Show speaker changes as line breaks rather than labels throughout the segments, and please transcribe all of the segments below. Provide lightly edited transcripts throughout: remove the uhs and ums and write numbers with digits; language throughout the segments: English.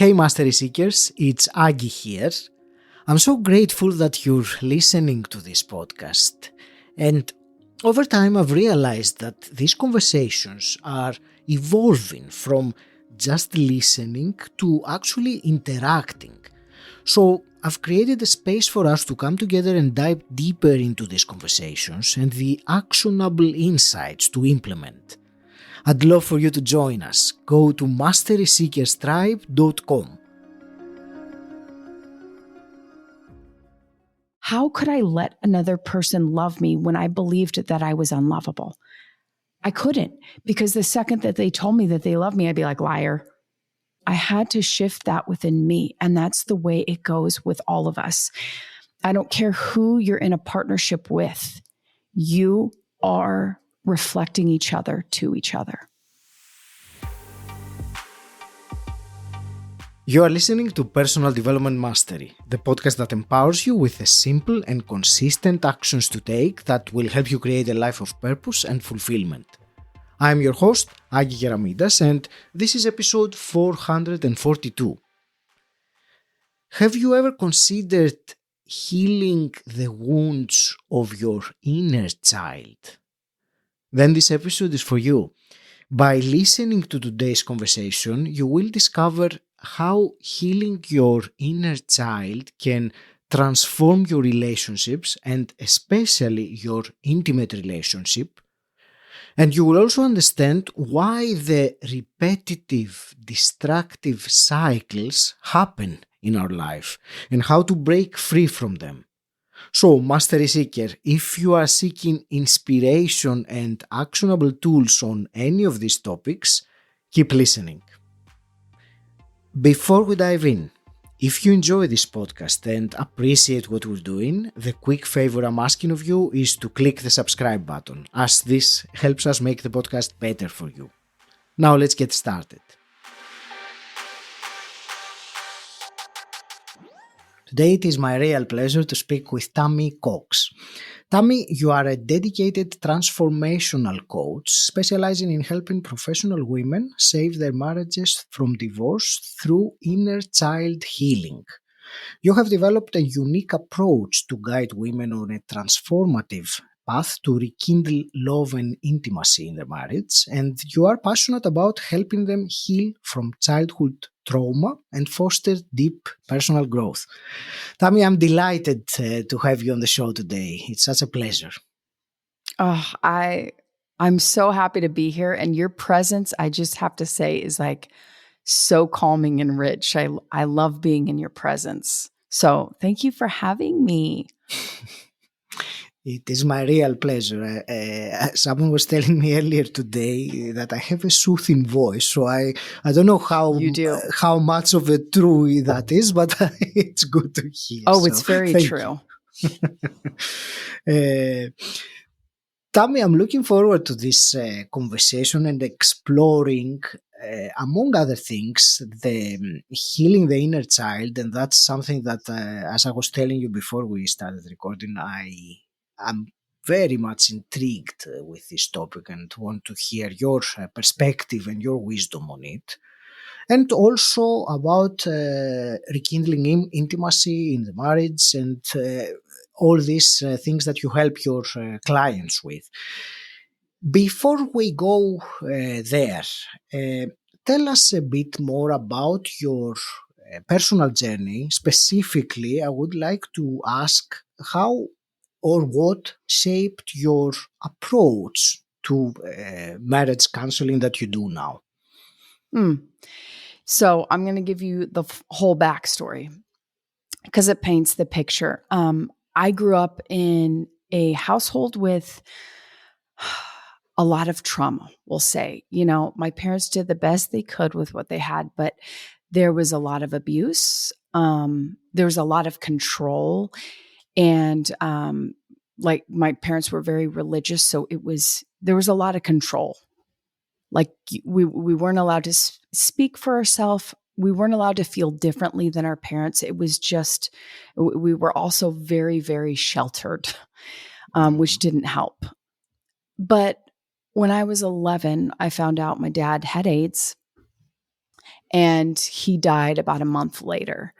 Hey Mastery Seekers, it's Aggie here. I'm so grateful that you're listening to this podcast. And over time I've realized that these conversations are evolving from just listening to actually interacting. So I've created a space for us to come together and dive deeper into these conversations and the actionable insights to implement. I'd love for you to join us. Go to masteryseekerstribe.com.
How could I let another person love me when I believed that I was unlovable? I couldn't, because the second that they told me that they love me, I'd be like, liar. I had to shift that within me. And that's the way it goes with all of us. I don't care who you're in a partnership with. You are reflecting each other to each other.
You are listening to Personal Development Mastery, the podcast that empowers you with the simple and consistent actions to take that will help you create a life of purpose and fulfillment. I'm your host, Agi Geramidas, and this is episode 442. Have you ever considered healing the wounds of your inner child? Then this episode is for you. By listening to today's conversation, you will discover how healing your inner child can transform your relationships and especially your intimate relationship. And you will also understand why the repetitive, destructive cycles happen in our life and how to break free from them. So, Mastery Seeker, if you are seeking inspiration and actionable tools on any of these topics, keep listening. Before we dive in, if you enjoy this podcast and appreciate what we're doing, the quick favor I'm asking of you is to click the subscribe button, as this helps us make the podcast better for you. Now let's get started. Today it is my real pleasure to speak with Tammy Cox. Tammy, you are a dedicated transformational coach specializing in helping professional women save their marriages from divorce through inner child healing. You have developed a unique approach to guide women on a transformative path to rekindle love and intimacy in their marriage, and you are passionate about helping them heal from childhood trauma and foster deep personal growth. Tammy, I'm delighted to have you on the show today. It's such a pleasure.
Oh, I'm so happy to be here. And your presence, I just have to say, is like so calming and rich. I love being in your presence. So thank you for having me.
It is my real pleasure. Someone was telling me earlier today that I have a soothing voice, so I don't know how much of a true that is, but it's good to hear.
Oh, it's very true.
Tammy, I'm looking forward to this conversation and exploring, among other things, the healing the inner child, and that's something that, as I was telling you before we started recording, I'm very much intrigued with this topic and want to hear your perspective and your wisdom on it. And also about rekindling intimacy in the marriage and all these things that you help your clients with. Before we go there, tell us a bit more about your personal journey. Specifically, I would like to ask how or what shaped your approach to marriage counseling that you do now?
So I'm going to give you the whole backstory because it paints the picture. I grew up in a household with a lot of trauma, we'll say. You know, my parents did the best they could with what they had, but there was a lot of abuse. There was a lot of control. And like my parents were very religious, so there was a lot of control. Like we weren't allowed to speak for ourselves. We weren't allowed to feel differently than our parents. It was just, we were also very, very sheltered, which didn't help. But when I was 11, I found out my dad had AIDS. And he died about a month later.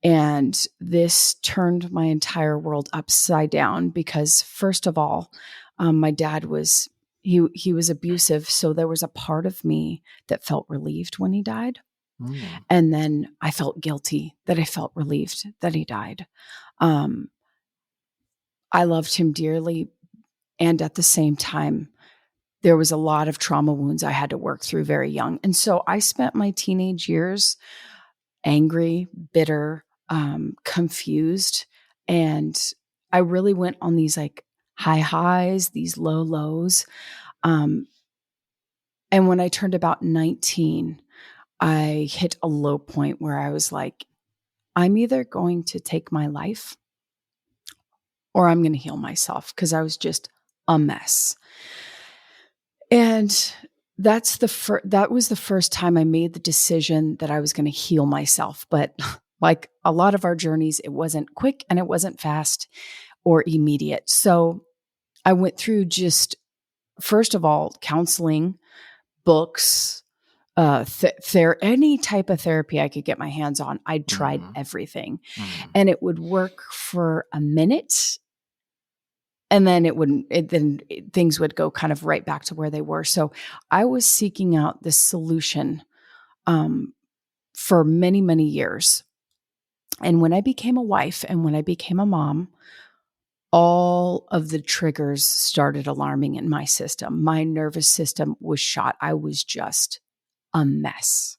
And this turned my entire world upside down because, first of all, my dad was he was abusive, so there was a part of me that felt relieved when he died, and then I felt guilty that I felt relieved that he died. I loved him dearly, and at the same time, there was a lot of trauma wounds I had to work through very young, and so I spent my teenage years angry, bitter, confused. And I really went on these like high highs, these low lows. And when I turned about 19, I hit a low point where I was like, I'm either going to take my life or I'm going to heal myself, because I was just a mess. And that was the first time I made the decision that I was going to heal myself. But like a lot of our journeys, it wasn't quick and it wasn't fast or immediate. So I went through just, first of all, counseling, books, any type of therapy I could get my hands on. I tried everything, and it would work for a minute. And then things would go kind of right back to where they were. So I was seeking out this solution for many, many years. And when I became a wife and when I became a mom, all of the triggers started alarming in my system. My nervous system was shot. I was just a mess.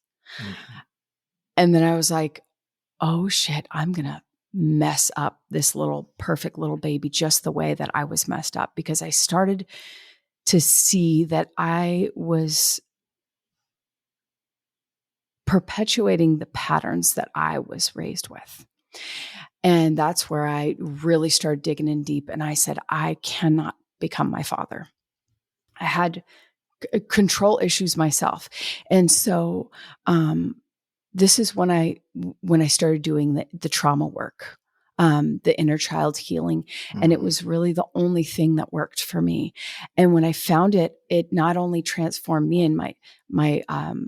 And then I was like, oh shit, I'm going to mess up this little perfect little baby just the way that I was messed up, because I started to see that I was perpetuating the patterns that I was raised with. And that's where I really started digging in deep. And I said, I cannot become my father. I had control issues myself. And so this is when I started doing the trauma work, the inner child healing. And it was really the only thing that worked for me. And when I found it, it not only transformed me and my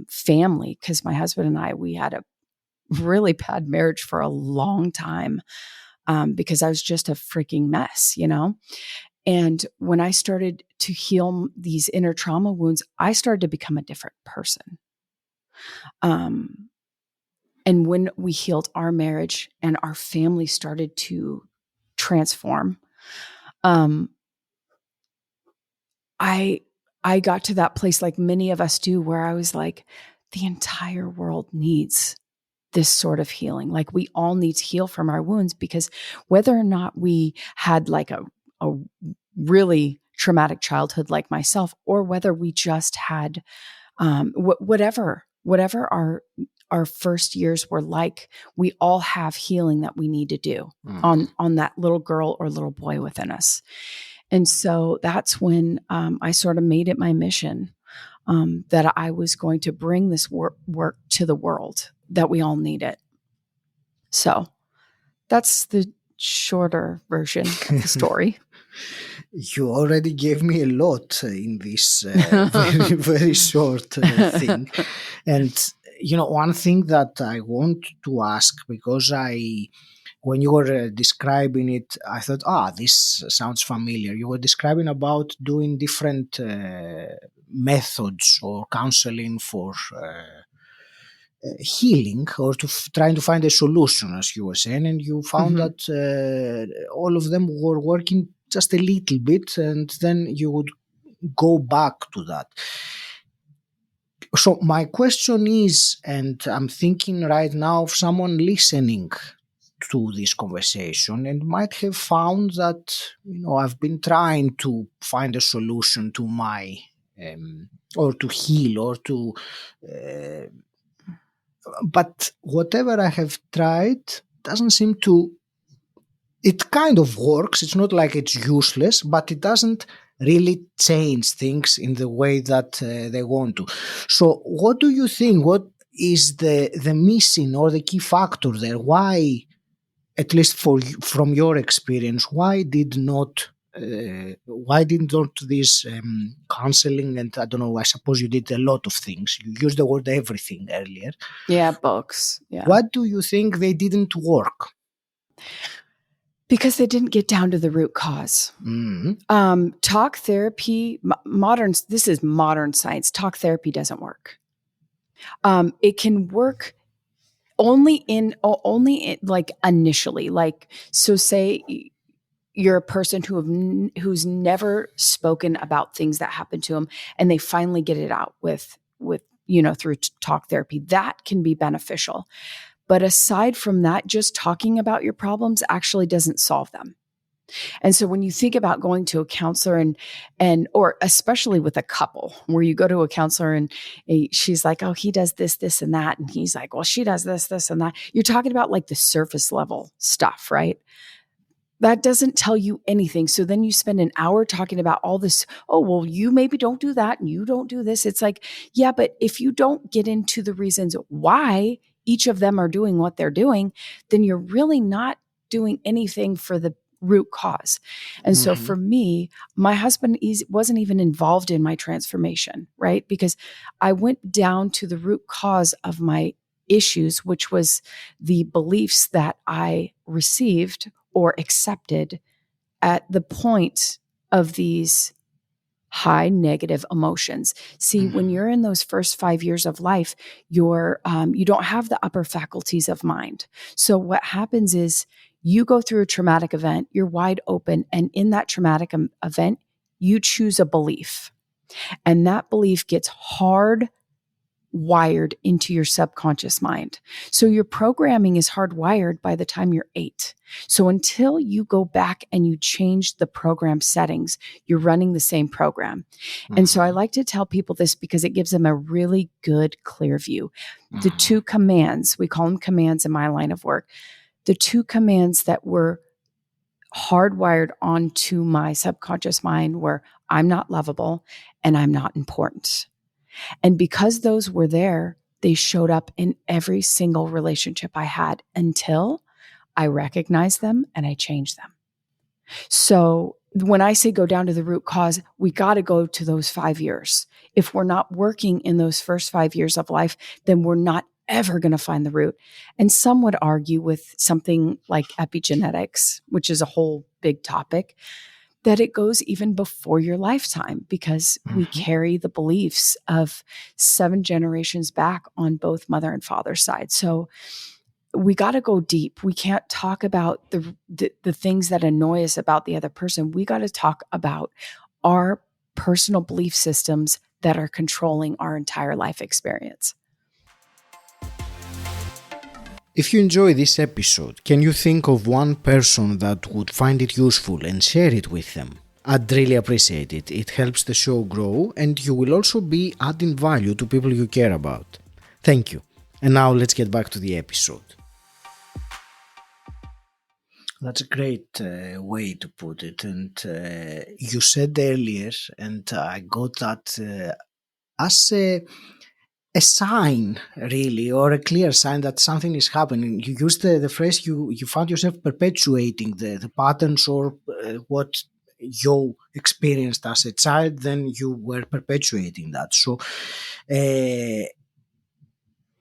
family, because my husband and I, we had a really bad marriage for a long time, because I was just a freaking mess, you know? And when I started to heal these inner trauma wounds, I started to become a different person. And when we healed our marriage and our family started to transform, I got to that place, like many of us do, where I was like, the entire world needs this sort of healing. Like, we all need to heal from our wounds, because whether or not we had like a really traumatic childhood like myself, or whether we just had whatever our first years were like, we all have healing that we need to do on that little girl or little boy within us. And so that's when I sort of made it my mission that I was going to bring this work to the world, that we all need it. So that's the shorter version of the story.
You already gave me a lot in this very, very short thing. And, you know, one thing that I want to ask, because when you were describing it, I thought, this sounds familiar. You were describing about doing different methods or counseling for healing, or trying to find a solution, as you were saying, and you found that all of them were working just a little bit, and then you would go back to that. So my question is, and I'm thinking right now of someone listening to this conversation and might have found that, you know, I've been trying to find a solution to my or to heal, or to but whatever I have tried doesn't seem to, it kind of works. It's not like it's useless, but it doesn't really change things in the way that they want to. So what do you think? What is the missing or the key factor there? Why, at least from your experience, why did not why didn't this counseling, and I don't know, I suppose you did a lot of things. You used the word everything earlier.
Yeah, books. Yeah.
What do you think they didn't work?
Because they didn't get down to the root cause. Talk therapy, this is modern science. Talk therapy doesn't work. It can work only like initially. Like, so say you're a person who's never spoken about things that happened to them, and they finally get it out with through talk therapy. That can be beneficial. But aside from that, just talking about your problems actually doesn't solve them. And so when you think about going to a counselor or especially with a couple where you go to a counselor and she's like, oh, he does this, this, and that. And he's like, well, she does this, this, and that. You're talking about like the surface level stuff, right? That doesn't tell you anything. So then you spend an hour talking about all this. Oh, well, you maybe don't do that and you don't do this. It's like, yeah, but if you don't get into the reasons why each of them are doing what they're doing, then you're really not doing anything for the root cause. And so for me, my husband wasn't even involved in my transformation, right? Because I went down to the root cause of my issues, which was the beliefs that I received or accepted at the point of these high negative emotions. See, when you're in those first 5 years of life, you don't have the upper faculties of mind. So what happens is you go through a traumatic event, you're wide open, and in that traumatic event, you choose a belief. And that belief gets wired into your subconscious mind. So your programming is hardwired by the time you're 8. So until you go back and you change the program settings, you're running the same program. And so I like to tell people this because it gives them a really good, clear view. The 2 commands, we call them commands in my line of work, the 2 commands that were hardwired onto my subconscious mind were, I'm not lovable and I'm not important. And because those were there, they showed up in every single relationship I had until I recognized them and I changed them. So when I say go down to the root cause, we got to go to those 5 years. If we're not working in those first 5 years of life, then we're not ever going to find the root. And some would argue with something like epigenetics, which is a whole big topic, that it goes even before your lifetime because we carry the beliefs of 7 generations back on both mother and father side. So we got to go deep. We can't talk about the things that annoy us about the other person. We got to talk about our personal belief systems that are controlling our entire life experience.
If you enjoy this episode, can you think of one person that would find it useful and share it with them? I'd really appreciate it. It helps the show grow and you will also be adding value to people you care about. Thank you. And now let's get back to the episode. That's a great way to put it. And you said earlier, and I got that as a sign, really, or a clear sign that something is happening. You used the phrase you found yourself perpetuating the patterns or what you experienced as a child, then you were perpetuating that. So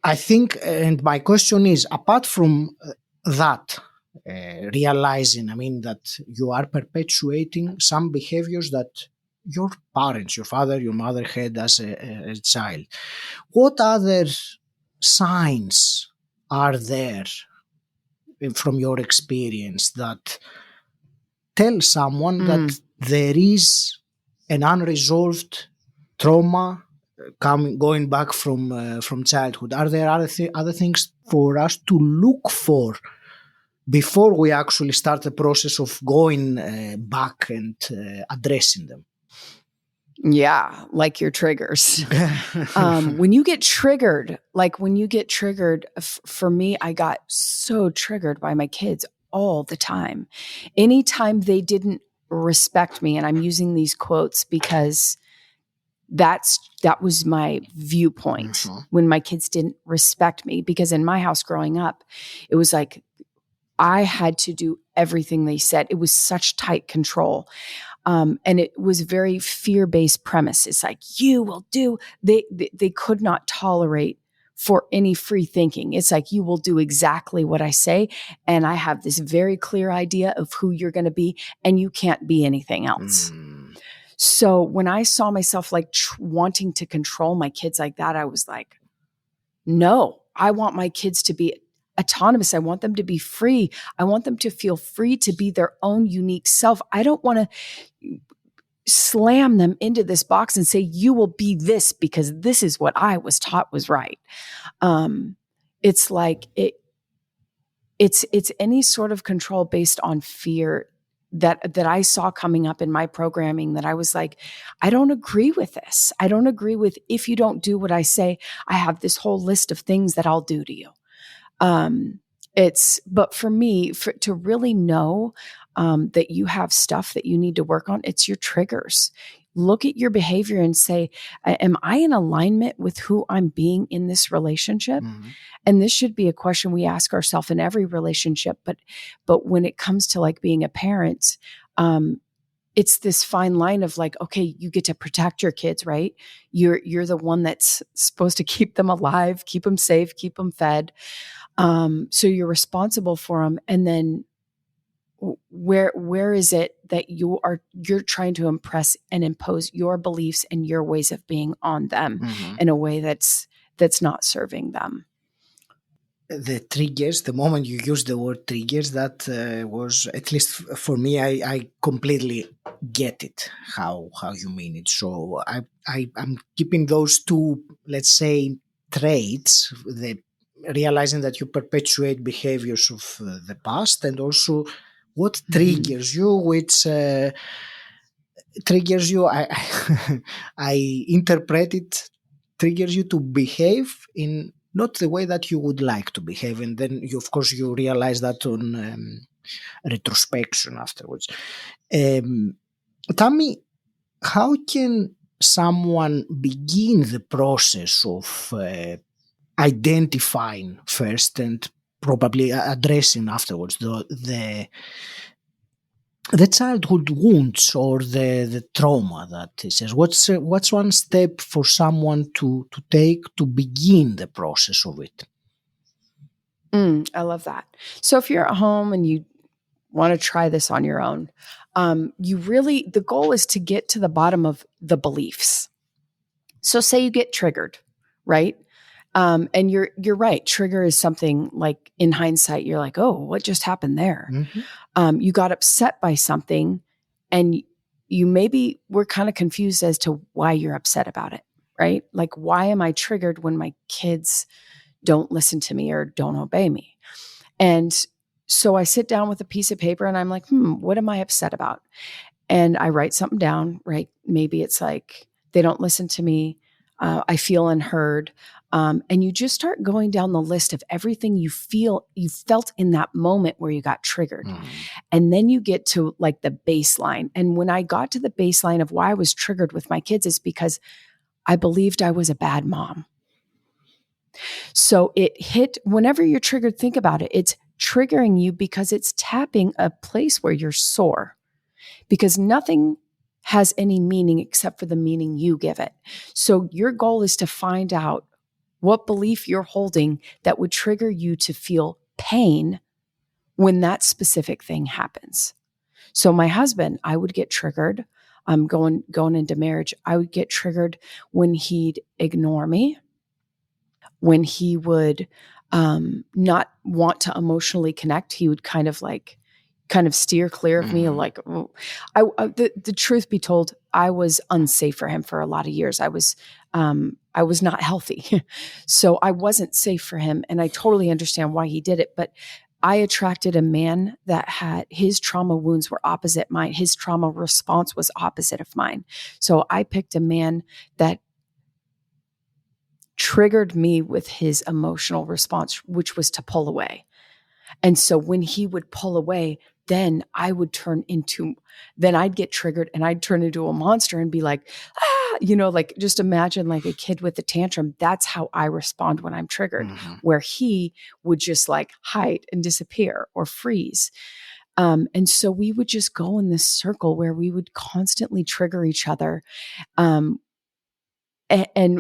I think, and my question is, apart from that, realizing, that you are perpetuating some behaviors that your parents, your father, your mother had as a child. What other signs are there from your experience that tell someone that there is an unresolved trauma going back from childhood? Are there other things for us to look for before we actually start the process of going back and addressing them?
Yeah, like your triggers. When you get triggered, for me, I got so triggered by my kids all the time. Anytime they didn't respect me, and I'm using these quotes because that was my viewpoint when my kids didn't respect me, because in my house growing up, it was like I had to do everything they said. It was such tight control. And it was very fear-based premise. It's like, you will do, they could not tolerate for any free thinking. It's like, you will do exactly what I say. And I have this very clear idea of who you're going to be, and you can't be anything else. So when I saw myself like wanting to control my kids like that, I was like, no, I want my kids to be autonomous. I want them to be free. I want them to feel free to be their own unique self. I don't want to slam them into this box and say, you will be this because this is what I was taught was right. It's like it's any sort of control based on fear that I saw coming up in my programming, that I was like, I don't agree with this. I don't agree with, if you don't do what I say, I have this whole list of things that I'll do to you. But for me, to really know that you have stuff that you need to work on, it's your triggers. Look at your behavior and say, am I in alignment with who I'm being in this relationship? Mm-hmm. And this should be a question we ask ourselves in every relationship. But when it comes to like being a parent, it's this fine line of like, okay, you get to protect your kids, right? You're the one that's supposed to keep them alive, keep them safe, keep them fed. So you're responsible for them. And then where is it that you're trying to impress and impose your beliefs and your ways of being on them in a way that's not serving them?
The triggers, the moment you use the word triggers, that was, at least for me, I completely get it, how you mean it. So I'm keeping those two, let's say, traits, realizing that you perpetuate behaviors of the past, and also what triggers you, which triggers you, I interpret it, triggers you to behave in not the way that you would like to behave. And then you, of course, you realize that on retrospection afterwards. Tammy, how can someone begin the process of identifying first and probably addressing afterwards the childhood wounds or the trauma that it says? What's one step for someone to take to begin the process of it?
I love that. So if you're at home and you want to try this on your own, the goal is to get to the bottom of the beliefs. So say you get triggered, right? And you're right. Trigger is something like, in hindsight, you're like, oh, what just happened there? Mm-hmm. You got upset by something, and you maybe were kind of confused as to why you're upset about it, right? Like, why am I triggered when my kids don't listen to me or don't obey me? And so I sit down with a piece of paper and I'm like, what am I upset about? And I write something down, right? Maybe it's like, they don't listen to me. I feel unheard. And you just start going down the list of everything you felt in that moment where you got triggered. And then you get to like the baseline. And when I got to the baseline of why I was triggered with my kids, is because I believed I was a bad mom. So it hit, whenever you're triggered, think about it. It's triggering you because it's tapping a place where you're sore, because nothing has any meaning except for the meaning you give it. So your goal is to find out what belief you're holding that would trigger you to feel pain when that specific thing happens. So my husband, I would get triggered. Going into marriage, I would get triggered when he'd ignore me, when he would not want to emotionally connect. He would kind of steer clear of me. Like, the truth be told, I was unsafe for him for a lot of years. I was not healthy. So I wasn't safe for him. And I totally understand why he did it. But I attracted a man that had, his trauma wounds were opposite mine. His trauma response was opposite of mine. So I picked a man that triggered me with his emotional response, which was to pull away. And so when he would pull away, then then I'd get triggered and I'd turn into a monster and be like, like just imagine like a kid with a tantrum. That's how I respond when I'm triggered, where he would just like hide and disappear or freeze. And so we would just go in this circle where we would constantly trigger each other, and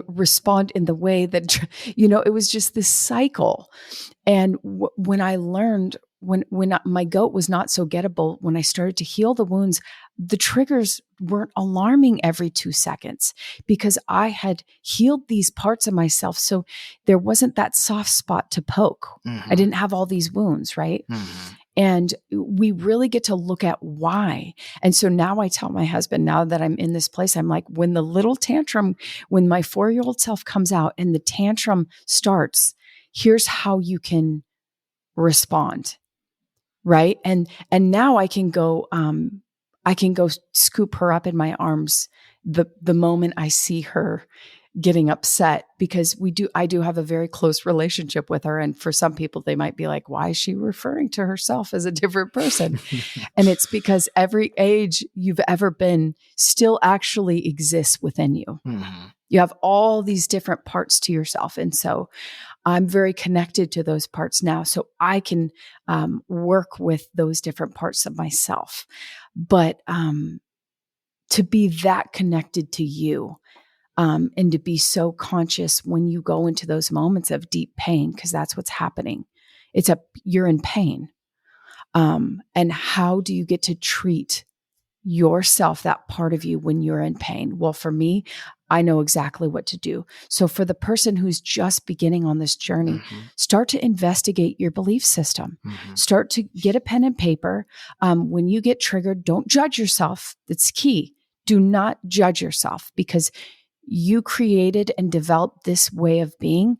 respond in the way that, it was just this cycle. And when I learned, when my goat was not so gettable, when I started to heal the wounds, the triggers weren't alarming every 2 seconds because I had healed these parts of myself. So there wasn't that soft spot to poke. I didn't have all these wounds, right? And we really get to look at why. And so now I tell my husband, now that I'm in this place, I'm like, when the little tantrum, when my 4-year-old self comes out and the tantrum starts, here's how you can respond. Right. And now I can go scoop her up in my arms the moment I see her getting upset, because I do have a very close relationship with her. And for some people, they might be like, why is she referring to herself as a different person? And it's because every age you've ever been still actually exists within you. You have all these different parts to yourself. And so I'm very connected to those parts now. So I can work with those different parts of myself. But to be that connected to you, and to be so conscious when you go into those moments of deep pain, because that's what's happening. You're in pain. And how do you get to treat yourself, that part of you, when you're in pain? Well, for me, I know exactly what to do. So for the person who's just beginning on this journey, start to investigate your belief system. Start to get a pen and paper. When you get triggered, don't judge yourself. That's key. Do not judge yourself, because you created and developed this way of being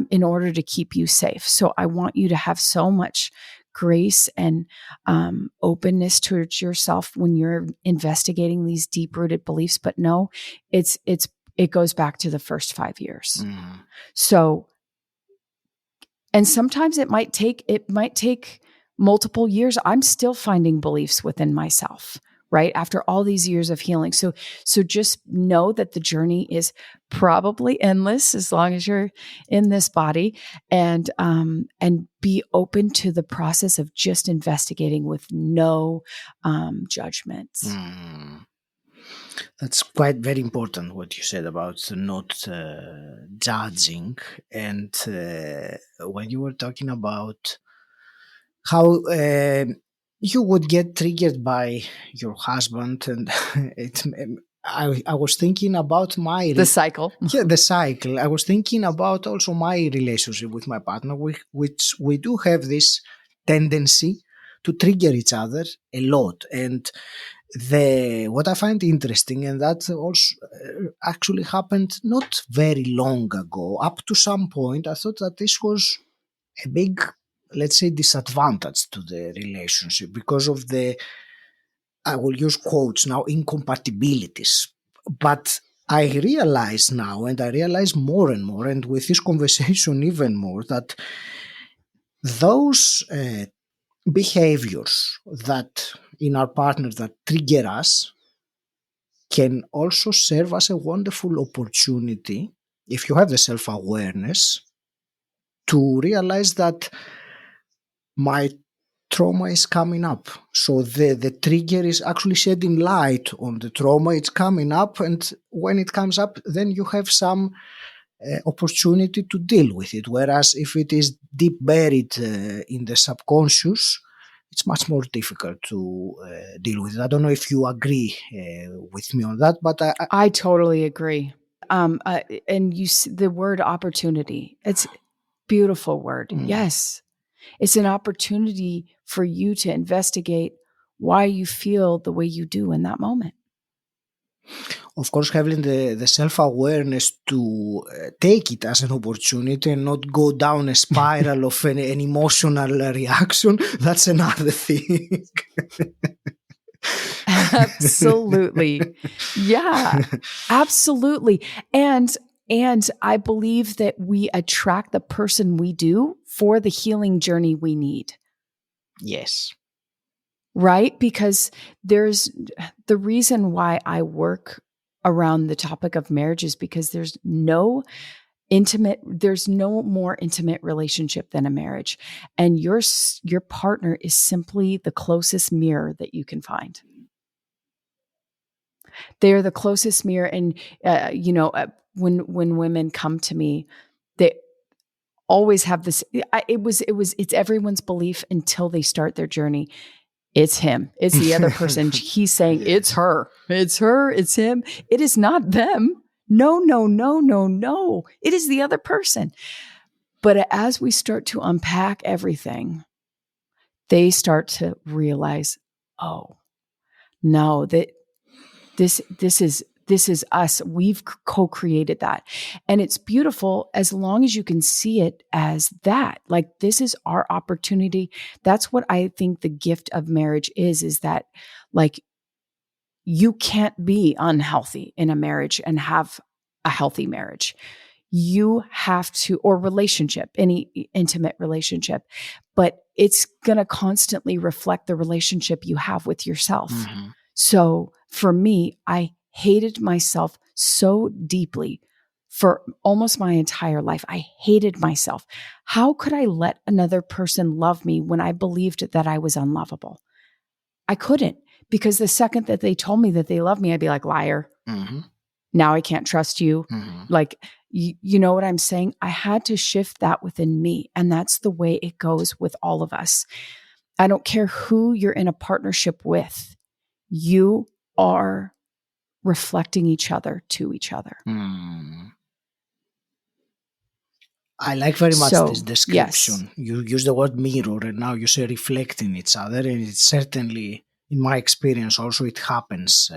in order to keep you safe. So I want you to have so much grace and openness towards yourself when you're investigating these deep-rooted beliefs. But no, it goes back to the first 5 years. So, and sometimes it might take multiple years. I'm still finding beliefs within myself, right? After all these years of healing. So just know that the journey is probably endless as long as you're in this body, and be open to the process of just investigating with no judgments.
That's quite very important what you said about not judging. And when you were talking about how you would get triggered by your husband, and I was thinking about
the cycle.
Yeah, the cycle. I was thinking about also my relationship with my partner, which we do have this tendency to trigger each other a lot. And what I find interesting, and that also actually happened not very long ago, up to some point, I thought that this was a big, let's say, disadvantage to the relationship because of I will use quotes now, incompatibilities. But I realize now, and I realize more and more, and with this conversation even more, that those behaviors that in our partner that trigger us can also serve as a wonderful opportunity, if you have the self-awareness, to realize that my trauma is coming up. So the trigger is actually shedding light on the trauma. It's coming up, and when it comes up, then you have some opportunity to deal with it. Whereas if it is deep buried in the subconscious, it's much more difficult to deal with it. I don't know if you agree with me on that, but
I totally agree. And you see the word opportunity. It's a beautiful word. Yes. It's an opportunity for you to investigate why you feel the way you do in that moment.
Of course, having the self-awareness to take it as an opportunity and not go down a spiral of an emotional reaction, that's another thing.
Absolutely. Yeah, absolutely. And I believe that we attract the person we do for the healing journey we need.
Yes.
right? Because there's the reason why I work around the topic of marriage is because there's no more intimate relationship than a marriage. And your partner is simply the closest mirror that you can find. They're the closest mirror. And, when women come to me, they always have this, it's everyone's belief until they start their journey. It's him. It's the other person. He's saying it's her. It's her. It's him. It is not them. No, no, no, no, no. It is the other person. But as we start to unpack everything, they start to realize, oh, no, that this is us. We've co-created that. And it's beautiful as long as you can see it as that. Like, this is our opportunity. That's what I think the gift of marriage is that, like, you can't be unhealthy in a marriage and have a healthy marriage. You have to, or relationship, any intimate relationship, but it's going to constantly reflect the relationship you have with yourself. Mm-hmm. So for me, I hated myself so deeply for almost my entire life. I hated myself. How could I let another person love me when I believed that I was unlovable? I couldn't, because the second that they told me that they love me, I'd be like, liar. Mm-hmm. Now I can't trust you. Mm-hmm. Like, you know what I'm saying? I had to shift that within me. And that's the way it goes with all of us. I don't care who you're in a partnership with. You are reflecting each other to each other. Mm.
I like very much this description. Yes. You use the word mirror, and now you say reflecting each other. And it's certainly, in my experience, also it happens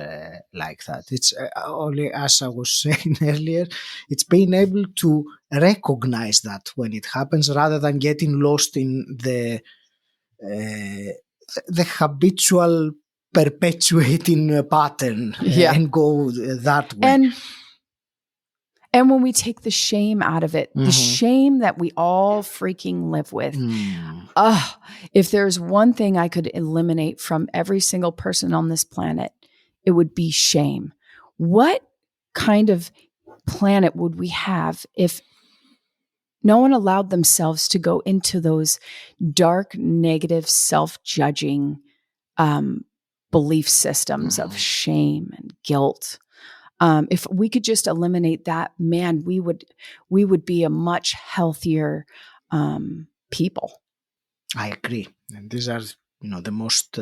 like that. It's only, as I was saying earlier, it's being able to recognize that when it happens, rather than getting lost in the habitual perpetuating pattern and go that way.
And when we take the shame out of it, mm-hmm. the shame that we all freaking live with, if there's one thing I could eliminate from every single person on this planet, it would be shame. What kind of planet would we have if no one allowed themselves to go into those dark, negative, self-judging belief systems of shame and guilt? If we could just eliminate that, man, we would be a much healthier people.
I agree. And these are, the most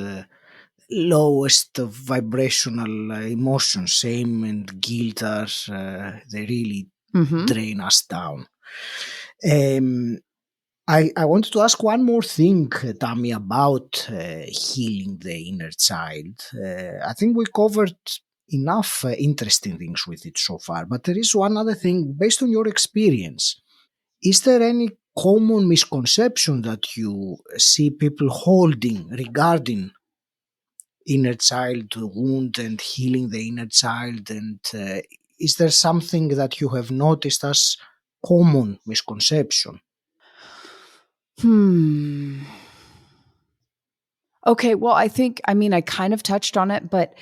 lowest vibrational emotions. Shame and guilt are, they really drain us down. I wanted to ask one more thing, Tammy, about healing the inner child. I think we covered enough interesting things with it so far, but there is one other thing. Based on your experience, is there any common misconception that you see people holding regarding inner child wound and healing the inner child? And is there something that you have noticed as common misconception?
Okay, well, I kind of touched on it, but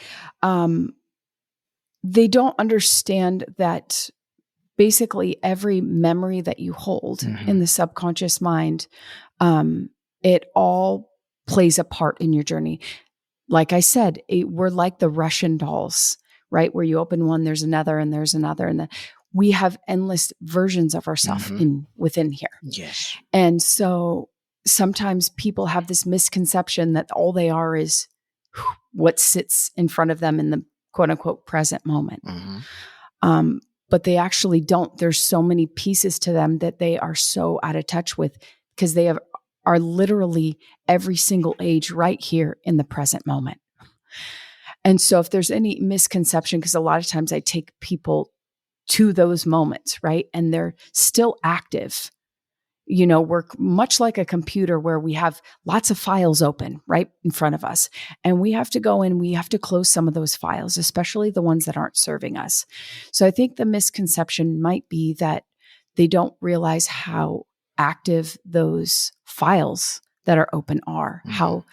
they don't understand that basically every memory that you hold in the subconscious mind, it all plays a part in your journey. Like I said, we're like the Russian dolls, right? Where you open one, there's another, and there's another, and we have endless versions of ourselves within here.
Yes.
And so sometimes people have this misconception that all they are is what sits in front of them in the quote unquote present moment. But they actually don't. There's so many pieces to them that they are so out of touch with, because they are literally every single age right here in the present moment. And so if there's any misconception, because a lot of times I take people to those moments, right? And they're still active. We're much like a computer where we have lots of files open right in front of us. And we have to go in, we have to close some of those files, especially the ones that aren't serving us. So I think the misconception might be that they don't realize how active those files that are open are, how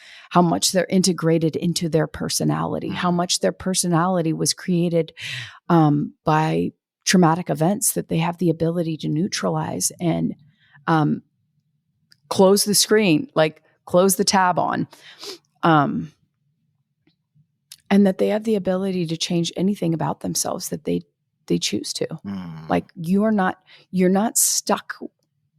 much they're integrated into their personality, how much their personality was created by traumatic events that they have the ability to neutralize and close the screen, like close the tab on. And that they have the ability to change anything about themselves that they choose to. Like you're not stuck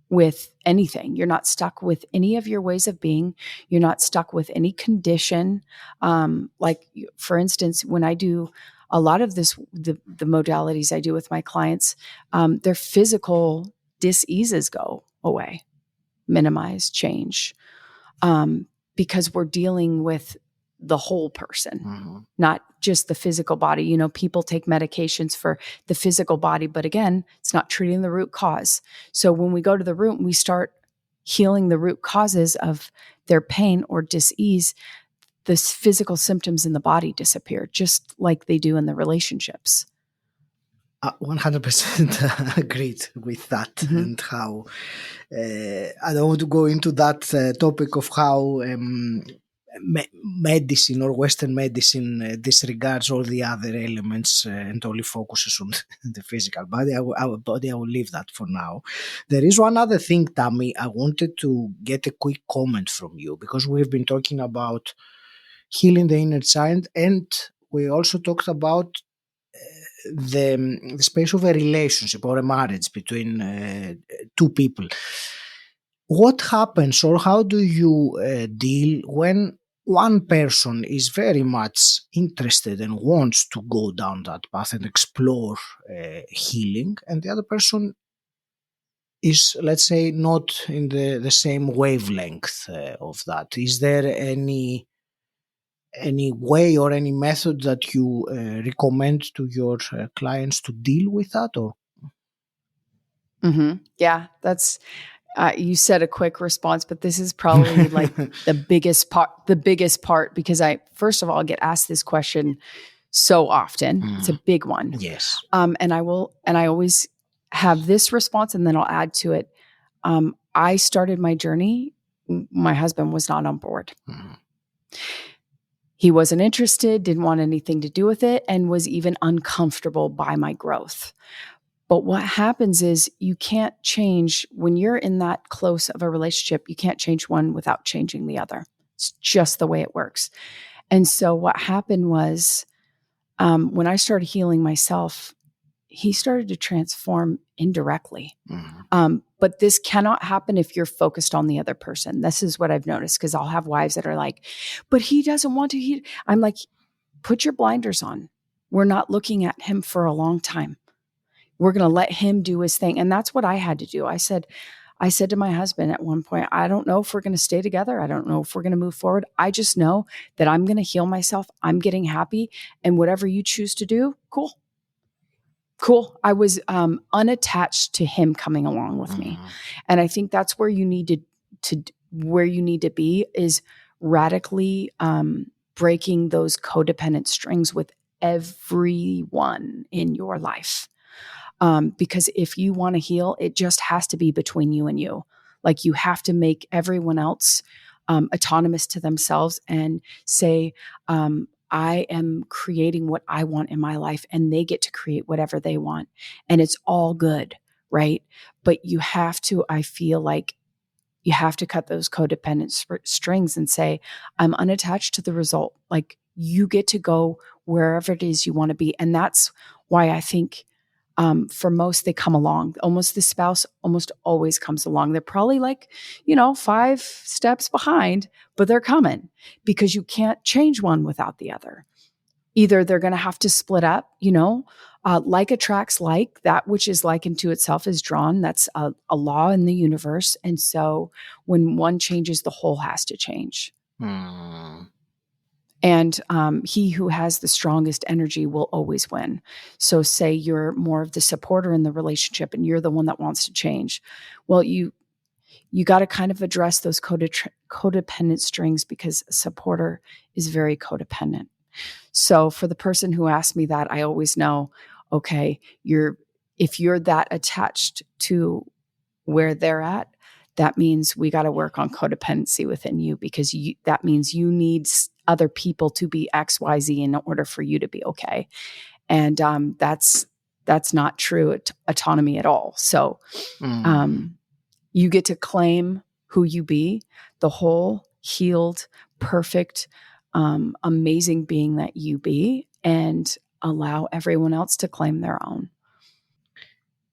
with anything. You're not stuck with any of your ways of being. You're not stuck with any condition. Like for instance, when I do a lot of this, the modalities I do with my clients, their physical dis-eases go away, minimize, change, because we're dealing with the whole person, not just the physical body. You know, people take medications for the physical body, but again, it's not treating the root cause. So when we go to the root and we start healing the root causes of their pain or dis-ease, the physical symptoms in the body disappear, just like they do in the relationships.
100% agreed with that. And how I don't want to go into that topic of how medicine or Western medicine disregards all the other elements and only focuses on the physical body. Our body, I will leave that for now. There is one other thing, Tammy, I wanted to get a quick comment from you, because we've been talking about healing the inner child, and we also talked about the space of a relationship or a marriage between two people. What happens, or how do you deal when one person is very much interested and wants to go down that path and explore healing, and the other person is, let's say, not in the same wavelength of that? Is there any way or any method that you recommend to your clients to deal with that? Or
yeah, that's you said a quick response, but this is probably like the biggest part, because I, first of all, get asked this question so often. It's a big one.
Yes.
And I always have this response, and then I'll add to it. I started my journey. My husband was not on board. He wasn't interested, didn't want anything to do with it, and was even uncomfortable by my growth. But what happens is you can't change, when you're in that close of a relationship, you can't change one without changing the other. It's just the way it works. And so what happened was when I started healing myself, he started to transform indirectly. But this cannot happen if you're focused on the other person. This is what I've noticed, because I'll have wives that are like, but he doesn't want to. I'm like, put your blinders on. We're not looking at him for a long time. We're going to let him do his thing. And that's what I had to do. I said to my husband at one point, I don't know if we're going to stay together. I don't know if we're going to move forward. I just know that I'm going to heal myself. I'm getting happy. And whatever you choose to do, cool. I was unattached to him coming along with me. And I think that's where you need to be, is radically breaking those codependent strings with everyone in your life. Because if you want to heal, it just has to be between you and you. Like, you have to make everyone else autonomous to themselves and say, I am creating what I want in my life, and they get to create whatever they want. And it's all good, right? But you have to, I feel like you have to cut those codependent strings and say, I'm unattached to the result. Like, you get to go wherever it is you want to be. And that's why I think for most, they come along. Almost the spouse almost always comes along. They're probably like, 5 steps behind, but they're coming, because you can't change one without the other. Either they're going to have to split up, like attracts like, that which is likened to itself is drawn. That's a law in the universe. And so when one changes, the whole has to change. And he who has the strongest energy will always win. So say you're more of the supporter in the relationship and you're the one that wants to change. Well, you got to kind of address those codependent strings, because a supporter is very codependent. So for the person who asked me that, I always know, okay, if you're that attached to where they're at, that means we got to work on codependency within you, because that means you need other people to be X, Y, Z in order for you to be okay. And that's not true autonomy at all. So you get to claim who you be, the whole, healed, perfect, amazing being that you be, and allow everyone else to claim their own.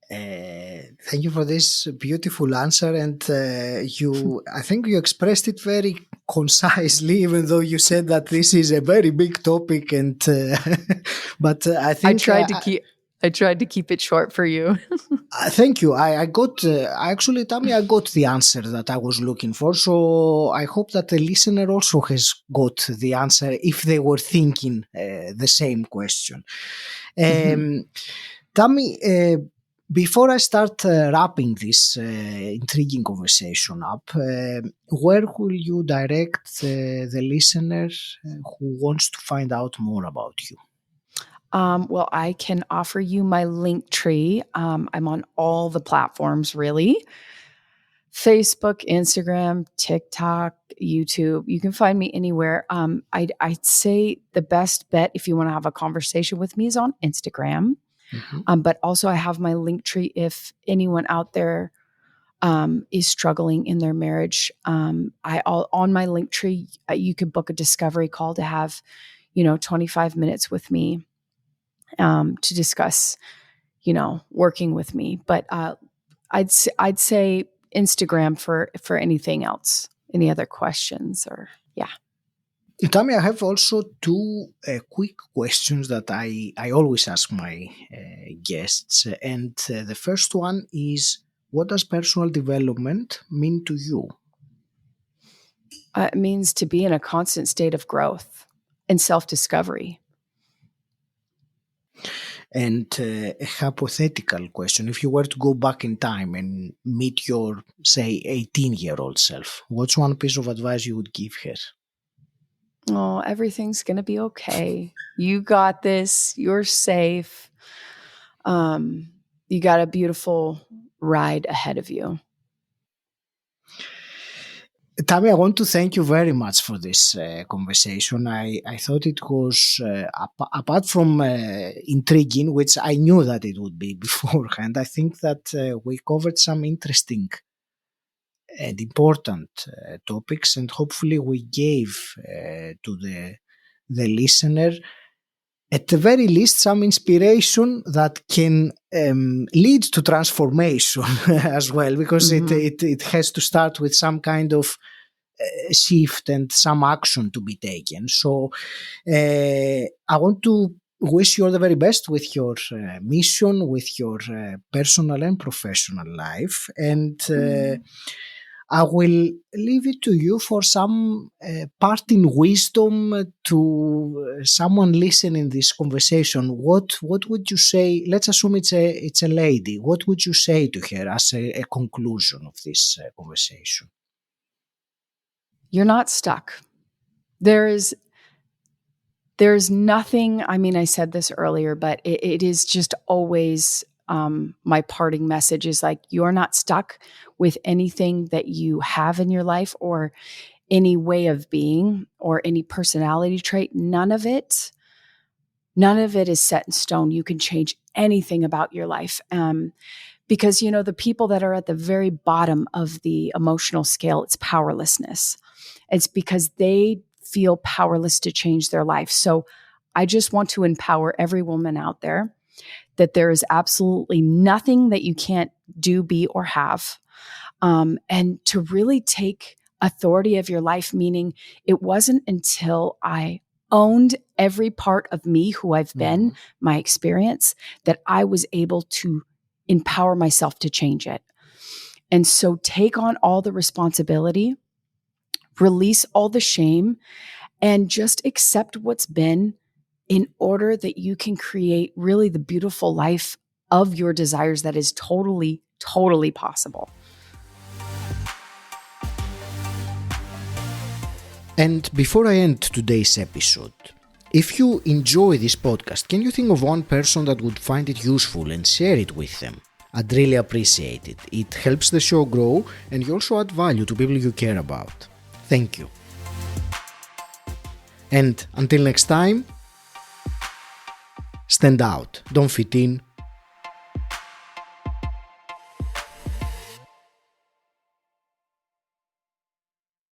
Thank you for this beautiful answer, and I think you expressed it very concisely, even though you said that this is a very big topic. And but I think
I tried to keep it short for you.
Thank you. I got actually, Tammy, I got the answer that I was looking for. So I hope that the listener also has got the answer if they were thinking the same question. Tammy, before I start wrapping this intriguing conversation up, where will you direct the listener who wants to find out more about you?
Well, I can offer you my link tree. I'm on all the platforms, really. Facebook, Instagram, TikTok, YouTube. You can find me anywhere. I'd say the best bet if you want to have a conversation with me is on Instagram. But also I have my link tree if anyone out there is struggling in their marriage. On my link tree, you could book a discovery call to have, 25 minutes with me to discuss, working with me. But I'd say Instagram for anything else, any other questions or yeah.
Tammy, I have also two quick questions that I always ask my guests. And the first one is, what does personal development mean to you?
It means to be in a constant state of growth and self-discovery.
And a hypothetical question, if you were to go back in time and meet your, say, 18-year-old self, what's one piece of advice you would give her?
Oh, everything's going to be okay. You got this. You're safe. You got a beautiful ride ahead of you.
Tammy, I want to thank you very much for this conversation. I thought it was, apart from intriguing, which I knew that it would be beforehand, I think that we covered some interesting and important topics, and hopefully we gave to the listener, at the very least, some inspiration that can lead to transformation as well, because it has to start with some kind of shift and some action to be taken. So I want to wish you all the very best with your mission, with your personal and professional life. And I will leave it to you for some parting wisdom to someone listening this conversation. What would you say? Let's assume it's a lady. What would you say to her as a conclusion of this conversation?
You're not stuck. There's nothing. I mean, I said this earlier, but it is just always my parting message is like, you're not stuck with anything that you have in your life or any way of being or any personality trait. None of it is set in stone. You can change anything about your life. Because, the people that are at the very bottom of the emotional scale, it's powerlessness. It's because they feel powerless to change their life. So I just want to empower every woman out there that there is absolutely nothing that you can't do, be, or have. And to really take authority of your life, meaning it wasn't until I owned every part of me who I've been, my experience, that I was able to empower myself to change it. And so take on all the responsibility, release all the shame, and just accept what's been in order that you can create really the beautiful life of your desires that is totally, totally possible.
And before I end today's episode, if you enjoy this podcast, can you think of one person that would find it useful and share it with them? I'd really appreciate it. It helps the show grow and you also add value to people you care about. Thank you. And until next time, stand out, don't fit in,